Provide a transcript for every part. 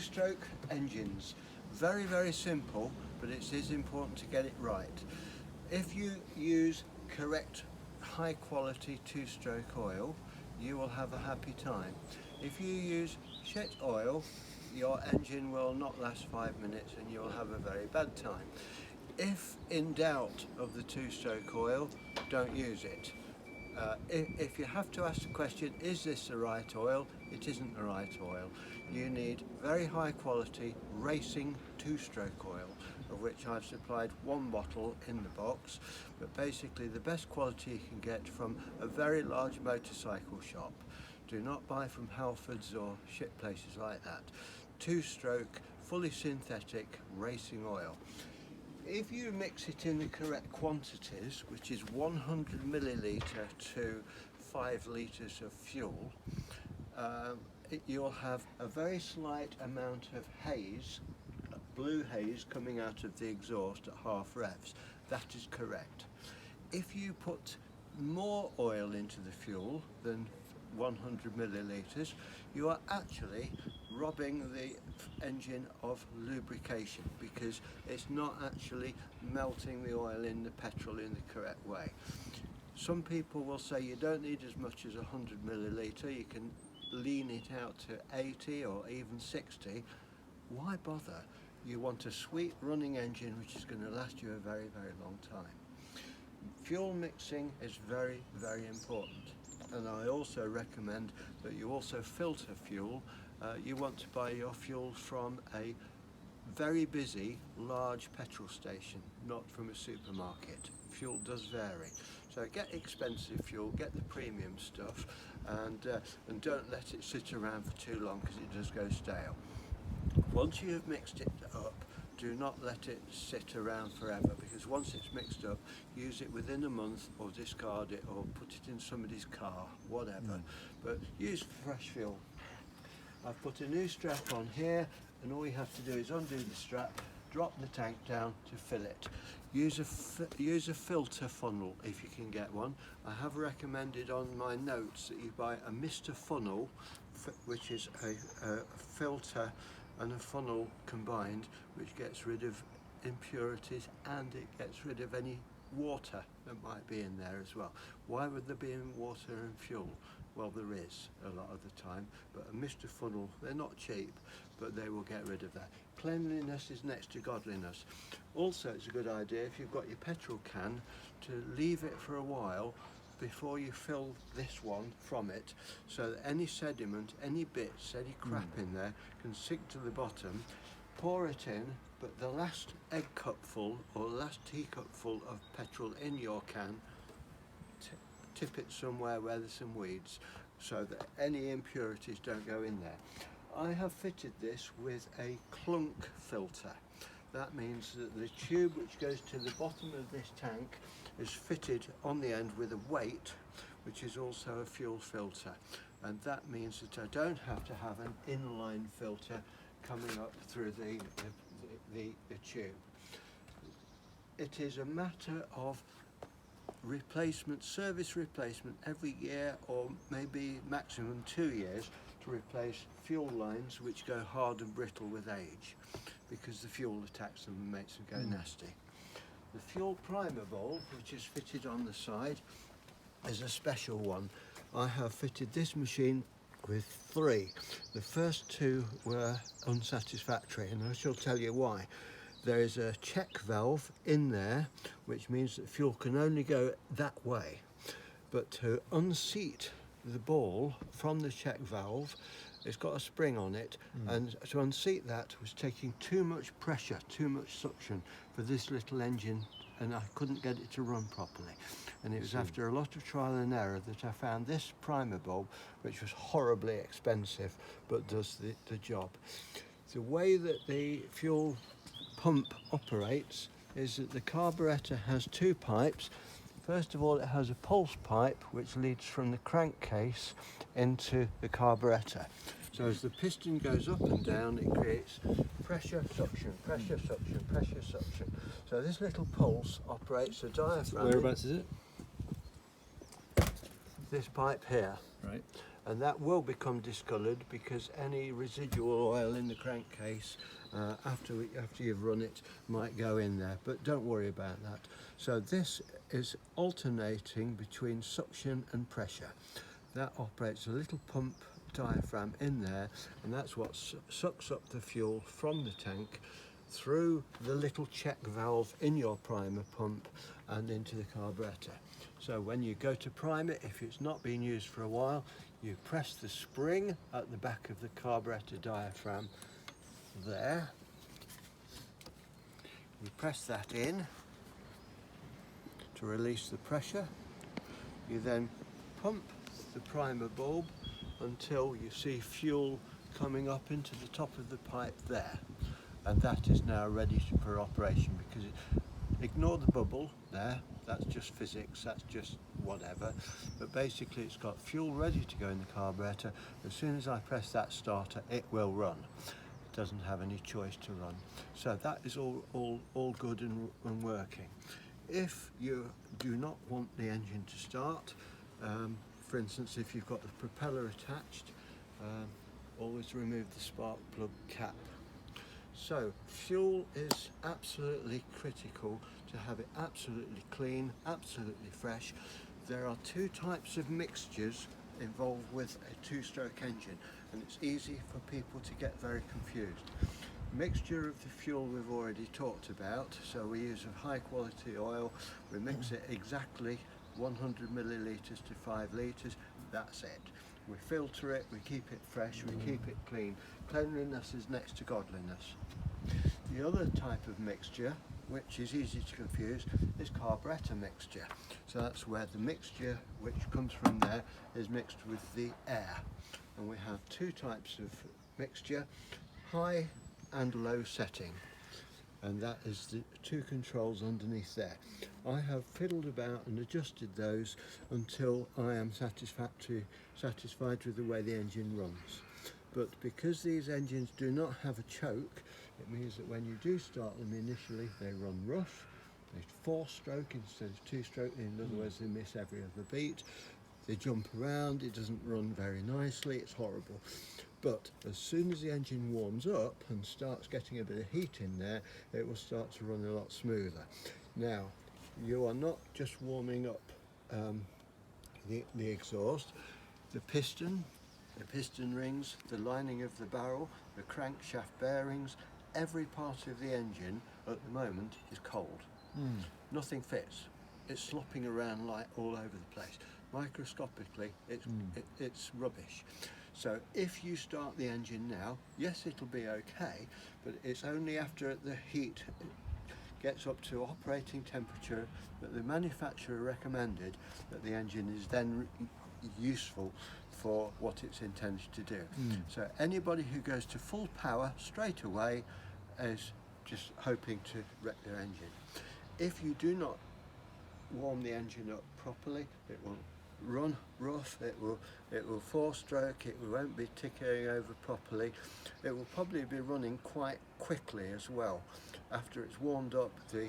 two-stroke engines. Very, very simple, but it is important to get it right. If you use correct high quality two-stroke oil, you will have a happy time. If you use shit oil, your engine will not last 5 minutes and you'll have a very bad time. If in doubt of the two-stroke oil, don't use it. If you have to ask the question, is this the right oil? It isn't the right oil. You need very high quality racing two-stroke oil, of which I've supplied 1 bottle in the box, but basically the best quality you can get from a very large motorcycle shop. Do not buy from Halfords or shit places like that. Two-stroke, fully synthetic racing oil. If you mix it in the correct quantities, which is 100 milliliter to 5 litres of fuel, you'll have a very slight amount of haze, blue haze, coming out of the exhaust at half revs. That is correct. If you put more oil into the fuel than 100 millilitres, you are actually robbing the engine of lubrication, because it's not actually melting the oil in the petrol in the correct way. Some people will say you don't need as much as 100 milliliter, you can lean it out to 80 or even 60. Why bother? You want a sweet running engine which is going to last you a very, very long time. Fuel mixing is very, very important. And I also recommend that you also filter fuel. You want to buy your fuel from a very busy, large petrol station, not from a supermarket. Fuel does vary. So get expensive fuel, get the premium stuff, and don't let it sit around for too long, because it does go stale. Once you have mixed it up, do not let it sit around forever, because once it's mixed up, use it within a month or discard it or put it in somebody's car, whatever. But use fresh fuel. I've put a new strap on here, and all you have to do is undo the strap, drop the tank down to fill it. Use a filter funnel if you can get one. I have recommended on my notes that you buy a Mr. Funnel, which is a filter and a funnel combined, which gets rid of impurities and it gets rid of any water that might be in there as well. Why would there be water and fuel? Well, there is a lot of the time, but a Mr. Funnel, they're not cheap, but they will get rid of that. Cleanliness is next to godliness. Also, it's a good idea, if you've got your petrol can, to leave it for a while before you fill this one from it, so that any sediment, any bits, any crap in there can sink to the bottom. Pour it in, but the last egg cupful or last teacupful of petrol in your can, tip it somewhere where there's some weeds, so that any impurities don't go in there. I have fitted this with a clunk filter. That means that the tube which goes to the bottom of this tank is fitted on the end with a weight, which is also a fuel filter, and that means that I don't have to have an inline filter coming up through the tube. It is a matter of replacement, service replacement every year, or maybe maximum 2 years, to replace fuel lines which go hard and brittle with age, because the fuel attacks them and makes them go nasty. The fuel primer bulb, which is fitted on the side, is a special one. I have fitted this machine with 3. The first 2 were unsatisfactory, and I shall tell you why. There is a check valve in there, which means that fuel can only go that way. But to unseat the ball from the check valve, it's got a spring on it, and to unseat that was taking too much pressure, too much suction for this little engine, and I couldn't get it to run properly. And it was after a lot of trial and error that I found this primer bulb, which was horribly expensive, but does the job. The way that the fuel pump operates is that the carburettor has 2 pipes. First of all, it has a pulse pipe which leads from the crankcase into the carburettor. So as the piston goes up and down, it creates pressure, suction, pressure, suction, pressure, suction. So this little pulse operates a diaphragm. Whereabouts is it? This pipe here. Right. and that will become discoloured because any residual oil in the crankcase after you've run it might go in there, but don't worry about that. So this is alternating between suction and pressure. That operates a little pump diaphragm in there, and that's what sucks up the fuel from the tank through the little check valve in your primer pump and into the carburetor. So when you go to prime it, if it's not been used for a while, you press the spring at the back of the carburetor diaphragm there. You press that in to release the pressure. You then pump the primer bulb until you see fuel coming up into the top of the pipe there, and that is now ready for operation. Because ignore the bubble there, that's just physics, that's just whatever, but basically it's got fuel ready to go in the carburetor. As soon as I press that starter, it will run. It doesn't have any choice to run. So that is all good and working. If you do not want the engine to start, for instance, if you've got the propeller attached, always remove the spark plug cap. So fuel is absolutely critical to have it absolutely clean, absolutely fresh. There are two types of mixtures involved with a two-stroke engine, and it's easy for people to get very confused. Mixture of the fuel we've already talked about, so we use a high quality oil, we mix it exactly 100 millilitres to 5 litres, that's it. We filter it, we keep it fresh, we keep it clean. Cleanliness is next to godliness. The other type of mixture, which is easy to confuse, is carburetor mixture. So that's where the mixture which comes from there is mixed with the air. And we have two types of mixture, high and low setting. And that is the two controls underneath there. I have fiddled about and adjusted those until I am satisfied with the way the engine runs. But because these engines do not have a choke, it means that when you do start them initially, they run rough. They 4-stroke instead of 2-stroke. In other words, they miss every other beat. They jump around, it doesn't run very nicely, it's horrible. But as soon as the engine warms up and starts getting a bit of heat in there, it will start to run a lot smoother. Now, you are not just warming up the exhaust, the piston rings, the lining of the barrel, the crankshaft bearings, every part of the engine at the moment is cold. Nothing fits. It's slopping around like all over the place. Microscopically, it's rubbish. So if you start the engine now, yes, it'll be okay, but it's only after the heat gets up to operating temperature that the manufacturer recommended that the engine is then useful for what it's intended to do. So anybody who goes to full power straight away is just hoping to wreck their engine. If you do not warm the engine up properly, it will run rough, it will 4-stroke, it won't be ticking over properly, it will probably be running quite quickly as well. After it's warmed up, the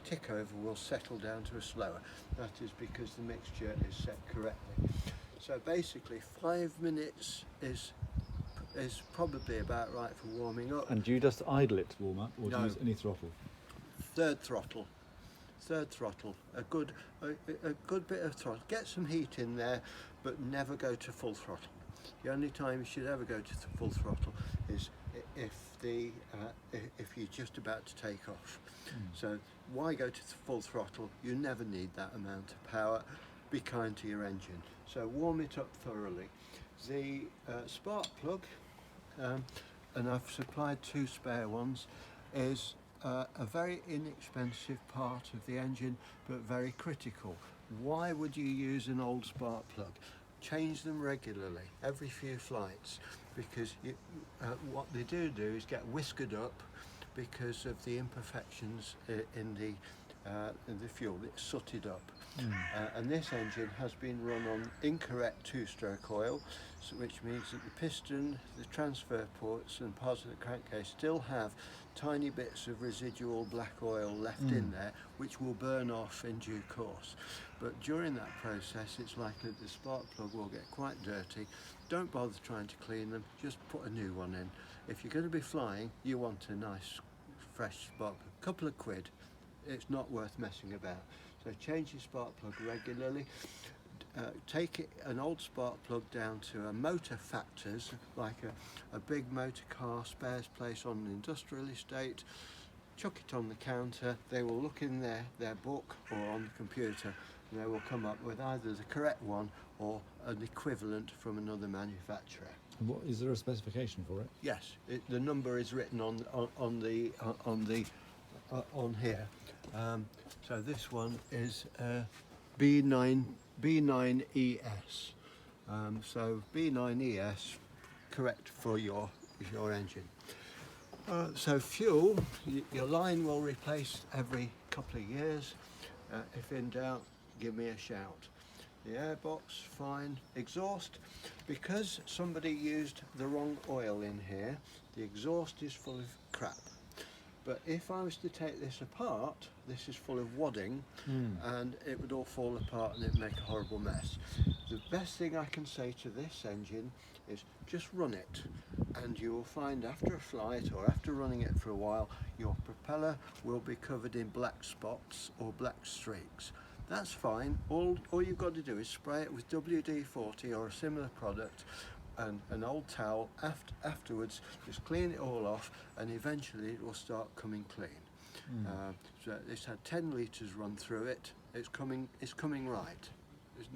tick over will settle down to a slower. That is because the mixture is set correctly. So basically 5 minutes is probably about right for warming up. And do you just idle it to warm up, or do you use any throttle? Third throttle, a good bit of throttle. Get some heat in there, but never go to full throttle. The only time you should ever go to full throttle is if you're just about to take off. So why go to full throttle? You never need that amount of power. Be kind to your engine. So warm it up thoroughly. The spark plug, and I've supplied 2 spare ones, is a very inexpensive part of the engine, but very critical. Why would you use an old spark plug? Change them regularly, every few flights, because what they do is get whiskered up because of the imperfections in the and the fuel, it's sooted up. And this engine has been run on incorrect two-stroke oil, which means that the piston, the transfer ports and parts of the crankcase still have tiny bits of residual black oil left in there, which will burn off in due course. But during that process, it's likely that the spark plug will get quite dirty. Don't bother trying to clean them, just put a new one in. If you're going to be flying, you want a nice fresh spark plug. A couple of quid, it's not worth messing about. So change your spark plug regularly. Take an old spark plug down to a motor factors, like a big motor car spares place on an industrial estate. Chuck it on the counter. They will look in their book or on the computer, and they will come up with either the correct one or an equivalent from another manufacturer. What, is there a specification for it? Yes, the number is written on here. So this one is B9ES. So B9ES, correct for your engine. So fuel, your line will replace every couple of years. If in doubt, give me a shout. The airbox, fine. Exhaust, because somebody used the wrong oil in here, the exhaust is full of crap. But if I was to take this apart, this is full of wadding, and it would all fall apart and it'd make a horrible mess. The best thing I can say to this engine is just run it, and you will find after a flight or after running it for a while, your propeller will be covered in black spots or black streaks. That's fine. All you've got to do is spray it with WD-40 or a similar product and an old towel. Afterwards, just clean it all off, and eventually it will start coming clean. So it's had 10 litres run through it. It's coming right. It's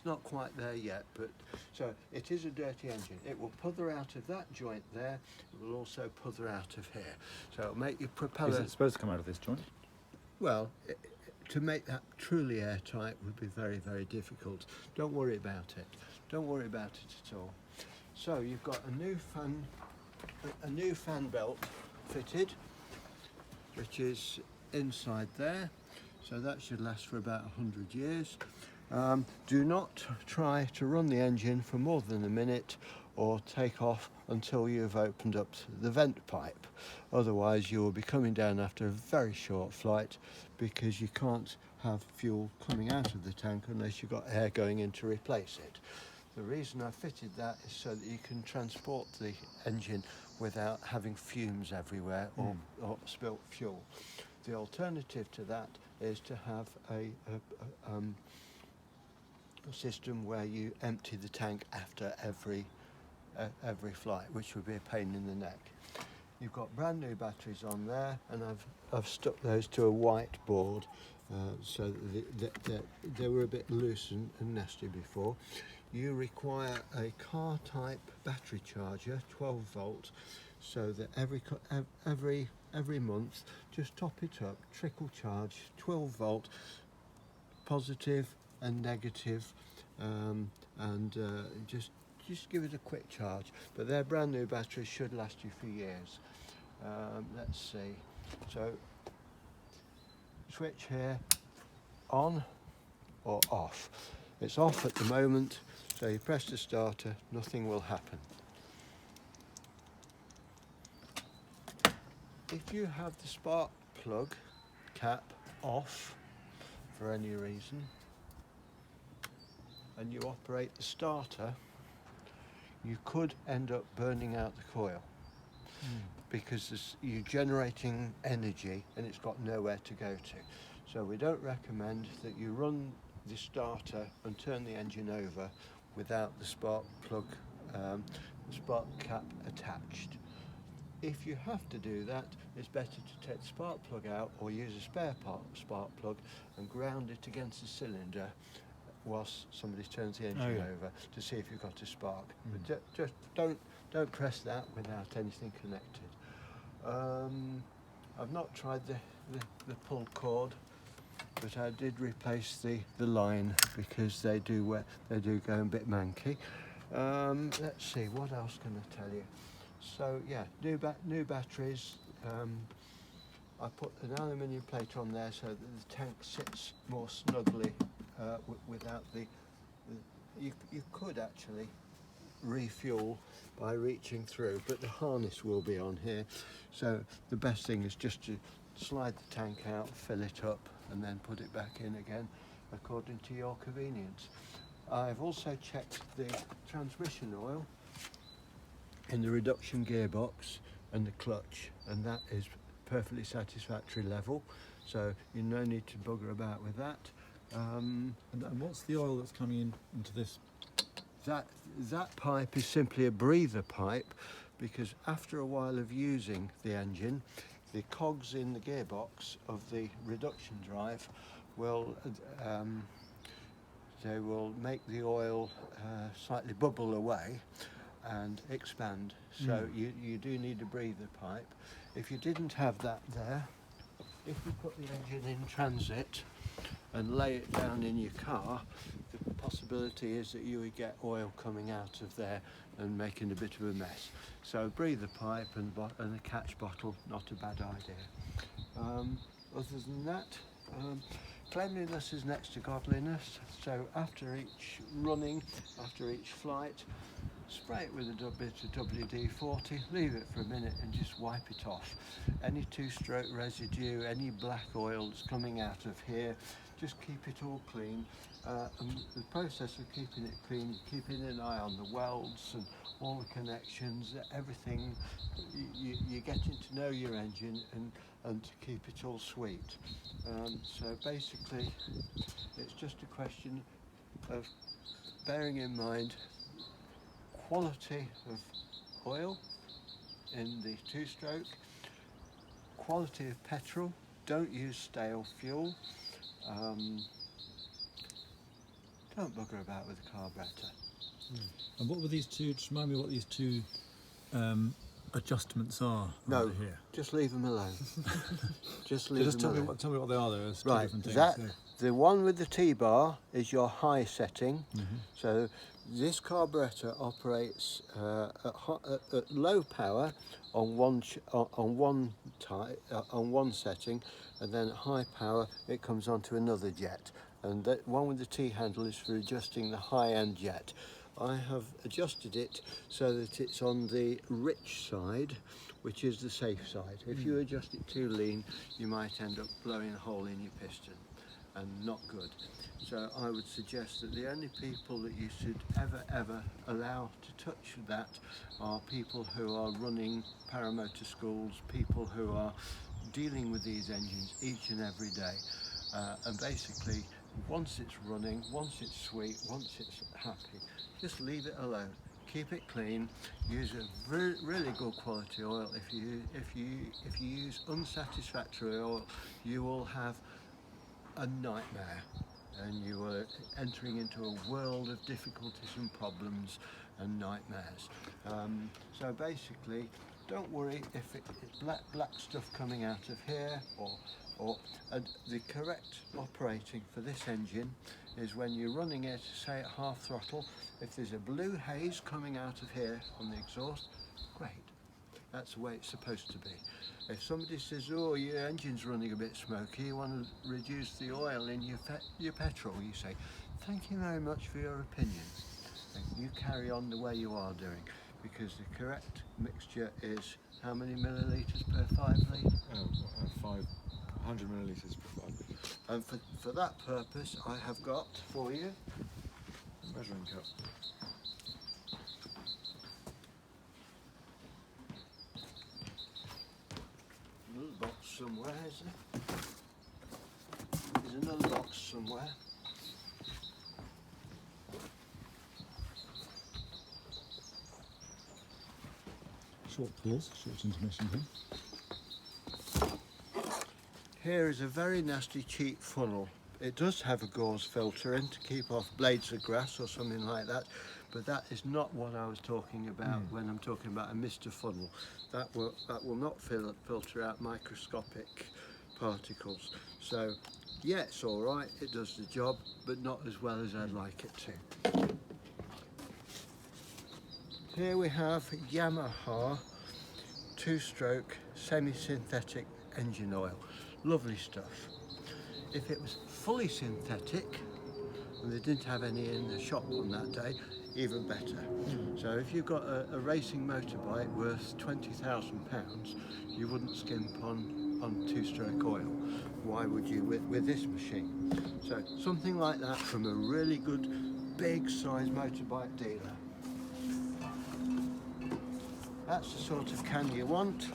not quite there yet, but so it is a dirty engine. It will puther out of that joint there. It will also puther out of here. So it'll make your propeller. Is it supposed to come out of this joint? Well, to make that truly airtight would be very, very difficult. Don't worry about it. Don't worry about it at all. So you've got a new fan belt fitted, which is inside there. So that should last for about 100 years. Do not try to run the engine for more than a minute or take off until you've opened up the vent pipe. Otherwise you will be coming down after a very short flight, because you can't have fuel coming out of the tank unless you've got air going in to replace it. The reason I fitted that is so that you can transport the engine without having fumes everywhere or spilt fuel. The alternative to that is to have a system where you empty the tank after every flight, which would be a pain in the neck. You've got brand new batteries on there, and I've stuck those to a white board, so that they were a bit loose and nasty before. You require a car type battery charger, 12 volt, so that every month just top it up, trickle charge, 12 volt, positive and negative, and just give it a quick charge. But their brand new batteries should last you for years. Let's see. So switch here, on or off. It's off at the moment, so you press the starter, nothing will happen. If you have the spark plug cap off for any reason, and you operate the starter, you could end up burning out the coil, because you're generating energy and it's got nowhere to go to. So we don't recommend that you run the starter and turn the engine over without the spark plug, spark cap attached. If you have to do that, it's better to take the spark plug out or use a spare spark plug and ground it against the cylinder whilst somebody turns the engine over to see if you've got a spark. But just don't press that without anything connected. I've not tried the pull cord, but I did replace the line because they do go a bit manky. Let's see, what else can I tell you? So yeah, new batteries, I put an aluminium plate on there so that the tank sits more snugly without you could actually refuel by reaching through, but the harness will be on here, so the best thing is just to slide the tank out, fill it up, and then put it back in again according to your convenience. I've also checked the transmission oil in the reduction gearbox and the clutch, and that is perfectly satisfactory level, so you no need to bugger about with that. And what's the oil that's coming into this? That pipe is simply a breather pipe, because after a while of using the engine, the cogs in the gearbox of the reduction drive will they will make the oil slightly bubble away and expand. So you do need a breather pipe. If you didn't have that there, if you put the engine in transit and lay it down in your car, the possibility is that you would get oil coming out of there and making a bit of a mess. So a breather pipe and a catch bottle, not a bad idea. Other than that, cleanliness is next to godliness, so after each running, after each flight, spray it with a bit of WD-40, leave it for a minute and just wipe it off. Any two-stroke residue, any black oil that's coming out of here, just keep it all clean. And the process of keeping it clean, keeping an eye on the welds and all the connections, everything, you're getting to know your engine and to keep it all sweet. So basically, it's just a question of bearing in mind quality of oil in the two-stroke, quality of petrol, don't use stale fuel, don't bugger about with the carburetor. And what were these two? Just remind me what these two adjustments are. No, here. just leave them alone. Just leave Just them tell alone. me what they are. There's two Right, different things. that the one with the T-bar is your high setting. So this carburetor operates at low power on one setting, and then at high power it comes onto another jet. And that one with the T-handle is for adjusting the high-end jet. I have adjusted it so that it's on the rich side, which is the safe side. If you adjust it too lean, you might end up blowing a hole in your piston, and not good. So I would suggest that the only people that you should ever allow to touch that are people who are running paramotor schools, people who are dealing with these engines each and every day. And basically, once it's running, once it's sweet, once it's happy, just leave it alone. Keep it clean. Use a really good quality oil. If you use unsatisfactory oil, you will have a nightmare, and you are entering into a world of difficulties and problems and nightmares. So basically, don't worry if it's black stuff coming out of here, or the correct operating for this engine is when you're running it, say at half throttle, if there's a blue haze coming out of here on the exhaust, great, that's the way it's supposed to be. If somebody says, oh, your engine's running a bit smoky, you want to reduce the oil in your petrol, you say, thank you very much for your opinion, and you carry on the way you are doing, because the correct mixture is how many millilitres per 5 litre? 500 millilitres per 5 litre. And for that purpose, I have got for you A measuring cup. another box somewhere, isn't there? There's another box somewhere. Short pause, short intermission here. Here is a very nasty cheap funnel. It does have a gauze filter in to keep off blades of grass or something like that, but that is not what I was talking about when I'm talking about a Mr. funnel. That will not filter out microscopic particles. So yeah, it's all right, it does the job, but not as well as I'd like it to. Here we have Yamaha two-stroke semi-synthetic engine oil. Lovely stuff. If it was fully synthetic, and they didn't have any in the shop on that day, even better. So if you've got a racing motorbike worth £20,000, you wouldn't skimp on two-stroke oil. Why would you with this machine? So something like that from a really good big size motorbike dealer. That's the sort of can you want,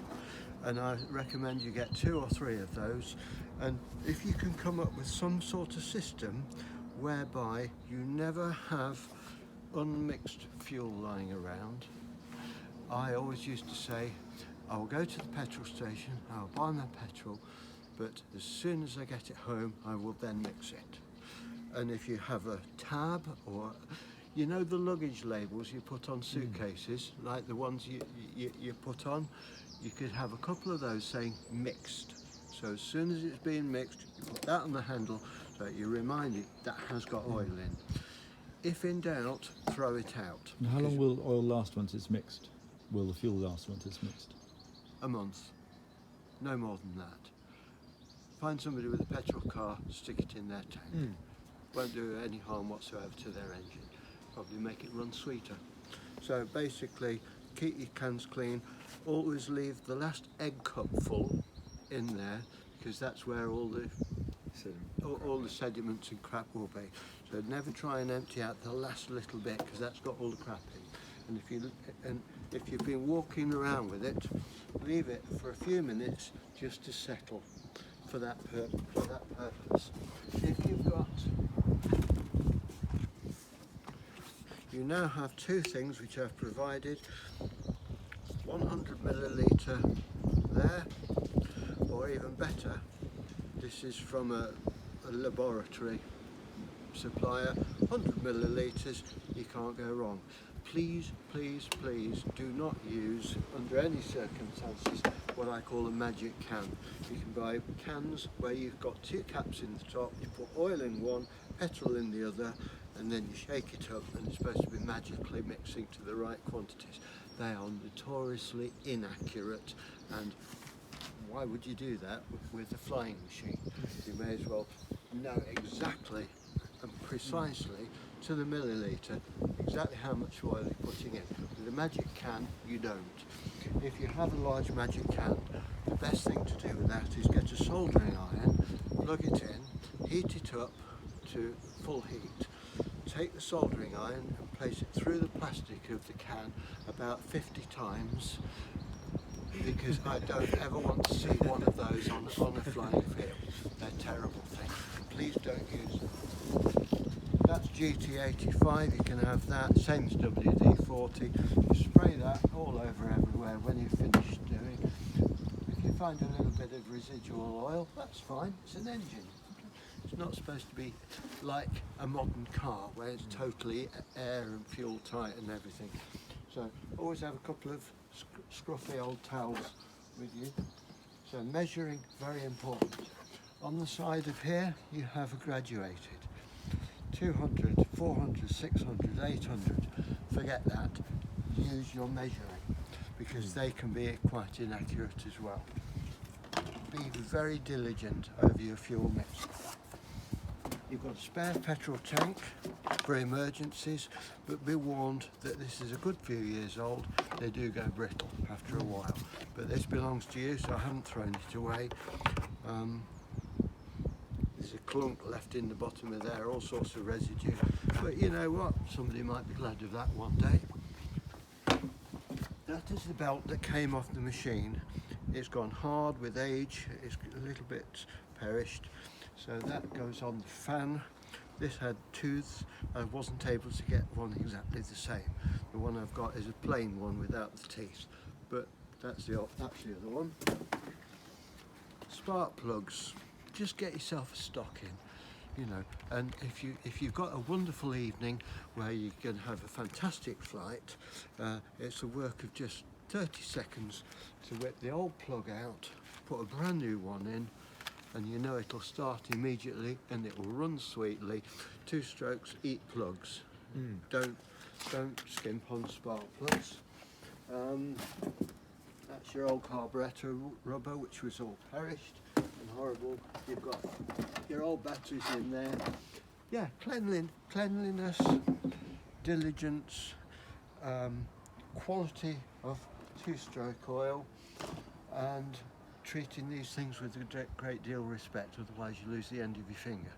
and I recommend you get 2 or 3 of those. And if you can come up with some sort of system whereby you never have unmixed fuel lying around. I always used to say, I will go to the petrol station, I'll buy my petrol, but as soon as I get it home, I will then mix it. And if you have a tab, or you know the luggage labels you put on suitcases, like the ones you put on, you could have a couple of those saying mixed. So as soon as it's being mixed, you put that on the handle so that you're reminded that has got oil in. If in doubt, throw it out. And how long will oil last once it's mixed? Will the fuel last once it's mixed? A month, no more than that. Find somebody with a petrol car, stick it in their tank. Won't do any harm whatsoever to their engine. Probably make it run sweeter. So basically, keep your cans clean. Always leave the last egg cup full in there, because that's where all the sediments and crap will be. So never try and empty out the last little bit, because that's got all the crap in. And if you've been walking around with it, leave it for a few minutes just to settle for that purpose. If you've got, you now have 2 things which I've provided: 100 millilitre there, or even better, this is from a laboratory supplier, 100 millilitres, you can't go wrong. Please, please, please do not use, under any circumstances, what I call a magic can. You can buy cans where you've got 2 caps in the top, you put oil in one, petrol in the other, and then you shake it up, and it's supposed to be magically mixing to the right quantities. They are notoriously inaccurate, and why would you do that with a flying machine? You may as well know exactly and precisely to the milliliter exactly how much oil you're putting in. With a magic can, you don't. If you have a large magic can, the best thing to do with that is get a soldering iron, plug it in, heat it up to full heat, take the soldering iron and place it through the plastic of the can about 50 times, because I don't ever want to see one of those on a flying field. They're terrible things. Please don't use them. That's GT85, you can have that, same as WD-40. You spray that all over everywhere when you've finished doing. If you find a little bit of residual oil, that's fine, it's an engine. It's not supposed to be like a modern car where it's totally air and fuel tight and everything. So always have a couple of scruffy old towels with you. So measuring, very important. On the side of here you have a graduated. 200, 400, 600, 800, forget that. Use your measuring, because they can be quite inaccurate as well. Be very diligent over your fuel mix. You've got a spare petrol tank for emergencies, but be warned that this is a good few years old. They do go brittle after a while, but this belongs to you, so I haven't thrown it away. There's a clunk left in the bottom of there, all sorts of residue, but you know what, somebody might be glad of that one day. That is the belt that came off the machine. It's gone hard with age, it's a little bit perished, so that goes on the fan. This had tooths. I wasn't able to get one exactly the same. The one I've got is a plain one without the teeth, but that's the other one. Spark plugs. Just get yourself a stock in, you know, and if you've got a wonderful evening where you can have a fantastic flight, it's a work of just 30 seconds to whip the old plug out, put a brand new one in, and you know it'll start immediately and it will run sweetly. 2 strokes, eat plugs. Don't skimp on spark plugs. That's your old carburettor rubber, which was all perished and horrible. You've got your old batteries in there. Yeah, cleanliness, diligence, quality of two-stroke oil, and treating these things with a great deal of respect, otherwise you lose the end of your finger.